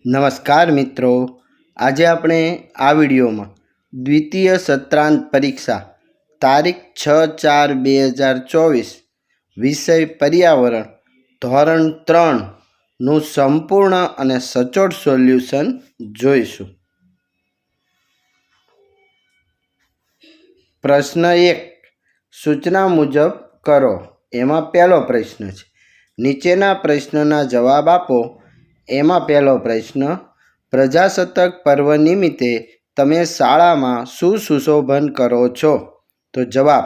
નમસ્કાર મિત્રો, આજે આપણે આ વિડીયોમાં દ્વિતીય સત્રાંત પરીક્ષા તારીખ 6/4/2024 વિષય પર્યાવરણ ધોરણ 3નું સંપૂર્ણ અને સચોટ સોલ્યુશન જોઈશું. પ્રશ્ન 1 સૂચના મુજબ કરો. એમાં પહેલો પ્રશ્ન છે, નીચેના પ્રશ્નના જવાબ આપો. એમાં પહેલો પ્રશ્ન, પ્રજાસત્તાક પર્વ નિમિત્તે તમે શાળામાં શું સુશોભન કરો છો? તો જવાબ,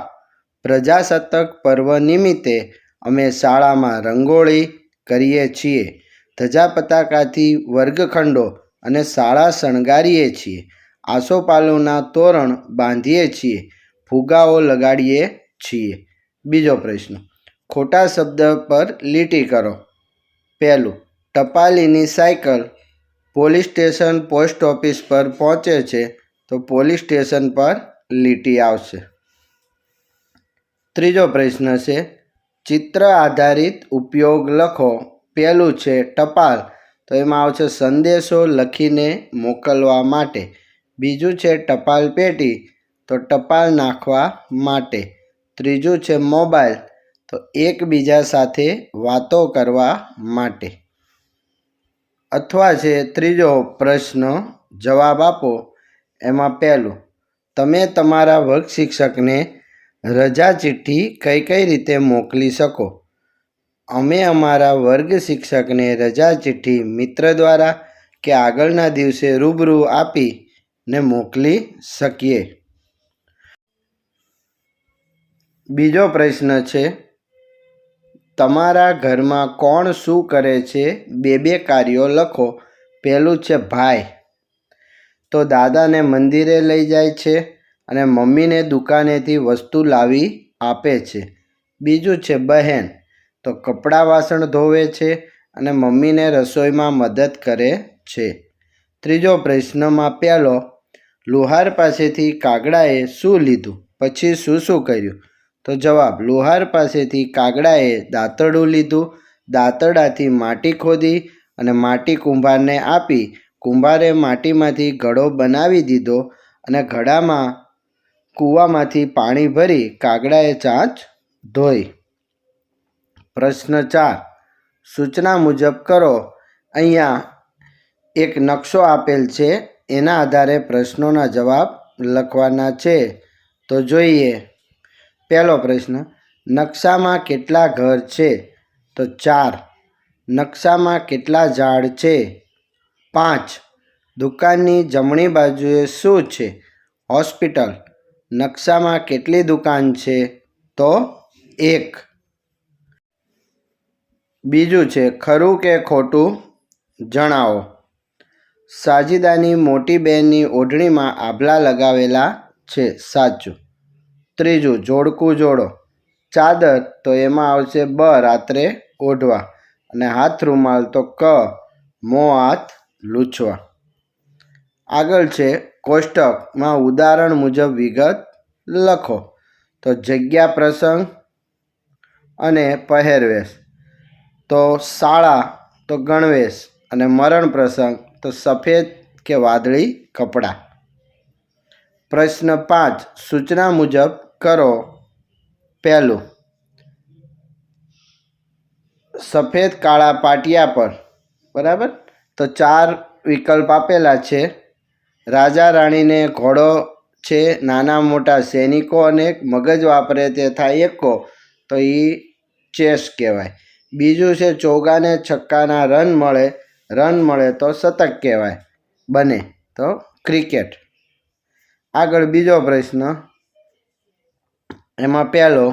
પ્રજાસત્તાક પર્વ નિમિત્તે અમે શાળામાં રંગોળી કરીએ છીએ, ધજા પતાકાથી વર્ગખંડો અને શાળા શણગારીએ છીએ, આસોપાલવના તોરણ બાંધીએ છીએ, ફુગ્ગાઓ લગાડીએ છીએ. બીજો પ્રશ્ન, ખોટા શબ્દ પર લીટી કરો. પહેલું, ટપાલીની cycle police station post office પર પહોંચે છે, તો પોલીસ સ્ટેશન પર લીટી આવશે. ત્રીજો પ્રશ્ન છે, ચિત્ર આધારિત ઉપયોગ લખો. પહેલું છે ટપાલ, તો એમાં આવશે સંદેશો લખીને મોકલવા માટે. બીજું છે ટપાલ પેટી, તો ટપાલ નાખવા માટે. ત્રીજું છે મોબાઈલ, તો એકબીજા સાથે વાતો કરવા માટે. અથવા છે ત્રીજો પ્રશ્ન, જવાબ આપો. એમાં પહેલું, તમે તમારા વર્ગ શિક્ષકને રજા ચિઠ્ઠી કઈ કઈ રીતે મોકલી શકો? અમે અમારા વર્ગ શિક્ષકને રજા ચિઠ્ઠી મિત્ર દ્વારા કે આગળના દિવસે રૂબરૂ આપીને મોકલી શકીએ. બીજો પ્રશ્ન છે, તમારા ઘરમાં કોણ શું કરે છે? બે કાર્યો લખો. પહેલું છે ભાઈ, તો દાદાને મંદિરે લઈ જાય છે અને મમ્મીને દુકાનેથી વસ્તુ લાવી આપે છે. બીજું છે બહેન, તો કપડાં વાસણ ધોવે છે અને મમ્મીને રસોઈમાં મદદ કરે છે. ત્રીજો પ્રશ્નમાં પહેલો, લુહાર પાસેથી કાગડાએ શું લીધું પછી શું કર્યું? તો જવાબ, લુહાર પાસેથી કાગડાએ દાંતરડું લીધું, દાંતરડાથી માટી ખોદી અને માટી કુંભારને આપી. કુંભારે માટીમાંથી ઘડો બનાવી દીધો અને ઘડામાં કૂવામાંથી પાણી ભરી કાગડાએ ચાંચ ધોઈ. પ્રશ્ન 4 સૂચના મુજબ કરો. અહીંયા એક નકશો આપેલ છે, એના આધારે પ્રશ્નોના જવાબ લખવાના છે. તો જોઈએ. પહેલો પ્રશ્ન, નકશામાં કેટલા ઘર છે? તો 4. નકશામાં કેટલા ઝાડ છે? 5. દુકાનની જમણી બાજુએ શું છે? હોસ્પિટલ. નકશામાં કેટલી દુકાન છે? તો 1. બીજું છે, ખરું કે ખોટું જણાવો. સાજીદાની મોટી બહેનની ઓઢણીમાં આભલા લગાવેલા છે, સાચું. ત્રીજું, જોડકું જોડો. ચાદર, તો એમાં આવશે બ, રાત્રે ઓઢવા, અને હાથ રૂમાલ, તો ક, મોં હાથ લૂછવા. આગળ છે કોષ્ટકમાં ઉદાહરણ મુજબ વિગત લખો. તો જગ્યા, પ્રસંગ અને પહેરવેશ. તો શાળા, તો ગણવેશ, અને મરણ પ્રસંગ, તો સફેદ કે વાદળી કપડાં. પ્રશ્ન 5 સૂચના મુજબ કરો. પહેલું, સફેદ કાળા પાટિયા પર, બરાબર, તો 4 વિકલ્પ આપેલા છે. રાજા રાણીને ઘોડો છે, નાના મોટા સૈનિકો અને મગજ વાપરે તે થાય એકો, તો એ ચેસ કહેવાય. બીજું છે ચોગાને છક્કાના રન મળે તો શતક કહેવાય, બને તો ક્રિકેટ. આગળ બીજો પ્રશ્ન, એમાં પહેલો,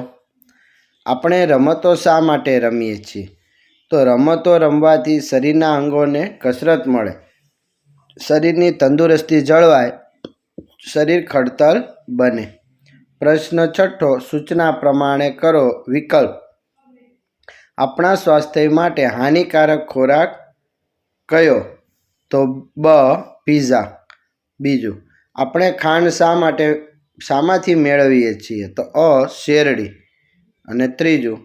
આપણે રમતો શા માટે રમીએ છીએ? તો રમતો રમવાથી શરીરના અંગોને કસરત મળે, શરીરની તંદુરસ્તી જળવાય, શરીર ખડતલ બને. પ્રશ્ન 6 સૂચના પ્રમાણે કરો. વિકલ્પ, આપણા સ્વાસ્થ્ય માટે હાનિકારક ખોરાક કયો? તો બ, પીઝા. બીજું, આપણે ખાંડ શામાંથી મેળવીએ છીએ? તો અ, શેરડી. અને ત્રીજું,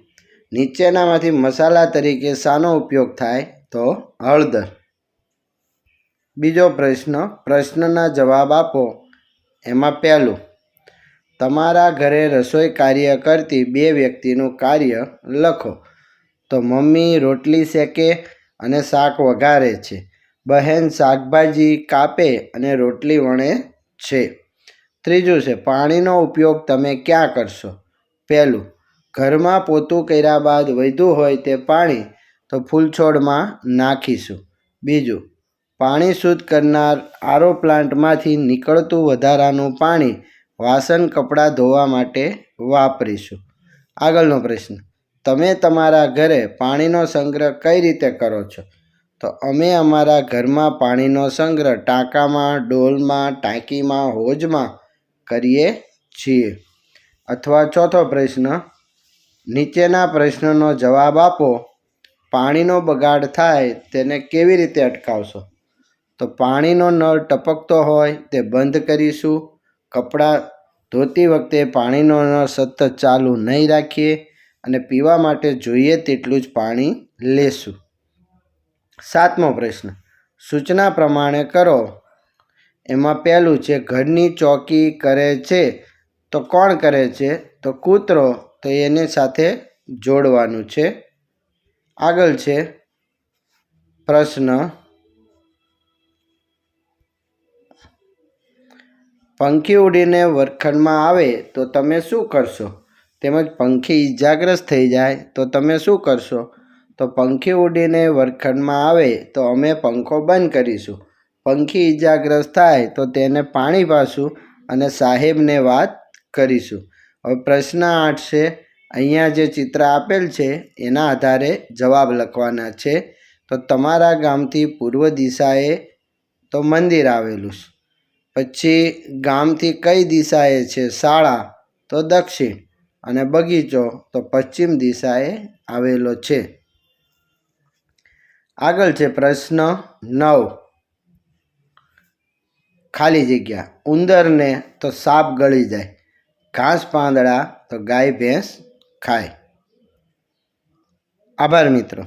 નીચેનામાંથી મસાલા તરીકે શાનો ઉપયોગ થાય? તો હળદર. બીજો પ્રશ્ન, પ્રશ્નના જવાબ આપો. એમાં પહેલું, તમારા ઘરે રસોઈ કાર્ય કરતી બે વ્યક્તિનું કાર્ય લખો. તો મમ્મી રોટલી શેકે અને શાક વઘારે છે. બહેન શાકભાજી કાપે અને રોટલી વણે છે. ત્રીજું છે, પાણીનો ઉપયોગ તમે ક્યાં કરશો? પહેલું, ઘરમાં પોતું કર્યા બાદ વધ્યું હોય તે પાણી તો ફૂલ છોડમાં નાખીશું. બીજું, પાણી શુદ્ધ કરનાર આરો પ્લાન્ટમાંથી નીકળતું વધારાનું પાણી વાસણ કપડાં ધોવા માટે વાપરીશું. આગળનો પ્રશ્ન, તમે તમારા ઘરે પાણીનો સંગ્રહ કઈ રીતે કરો છો? તો અમે અમારા ઘરમાં પાણીનો સંગ્રહ ટાંકામાં, ડોલમાં, ટાંકીમાં, હોજમાં કરીએ છીએ. અથવા ચોથો પ્રશ્ન, નીચેના પ્રશ્નનો જવાબ આપો. પાણીનો બગાડ થાય તેને કેવી રીતે અટકાવશો? તો પાણીનો નળ ટપકતો હોય તે બંધ કરીશું. કપડાં ધોતી વખતે પાણીનો નળ સતત ચાલુ નહીં રાખીએ અને પીવા માટે જોઈએ તેટલું જ પાણી લેશું. સાતમો પ્રશ્ન, સૂચના પ્રમાણે કરો. એમાં પહેલું છે, ઘરની ચોકી કરે છે તો કોણ કરે છે? તો કૂતરો, તો એની સાથે જોડવાનું છે. આગળ છે પ્રશ્ન, પંખી ઉડીને વર્ગખંડમાં આવે તો તમે શું કરશો? તેમજ પંખી ઈજાગ્રસ્ત થઈ જાય તો તમે શું કરશો? તો પંખી ઉડીને વર્ગખંડમાં આવે તો અમે પંખો બંધ કરીશું. પંખી ઈજાગ્રસ્ત થાય તો તેને પાણી પાશું અને સાહેબને વાત કરીશું. હવે પ્રશ્ન 8 છે. અહીંયા જે ચિત્ર આપેલ છે એના આધારે જવાબ લખવાના છે. તો તમારા ગામથી પૂર્વ દિશાએ તો મંદિર આવેલું છે. પછી ગામથી કઈ દિશાએ છે શાળા? તો દક્ષિણ. અને બગીચો તો પશ્ચિમ દિશાએ આવેલો છે. આગળ છે પ્રશ્ન 9, ખાલી જગ્યા. ઉંદરને તો સાપ ગળી જાય, ઘાસ પાંદડા તો ગાય ભેંસ ખાય. આભાર મિત્રો.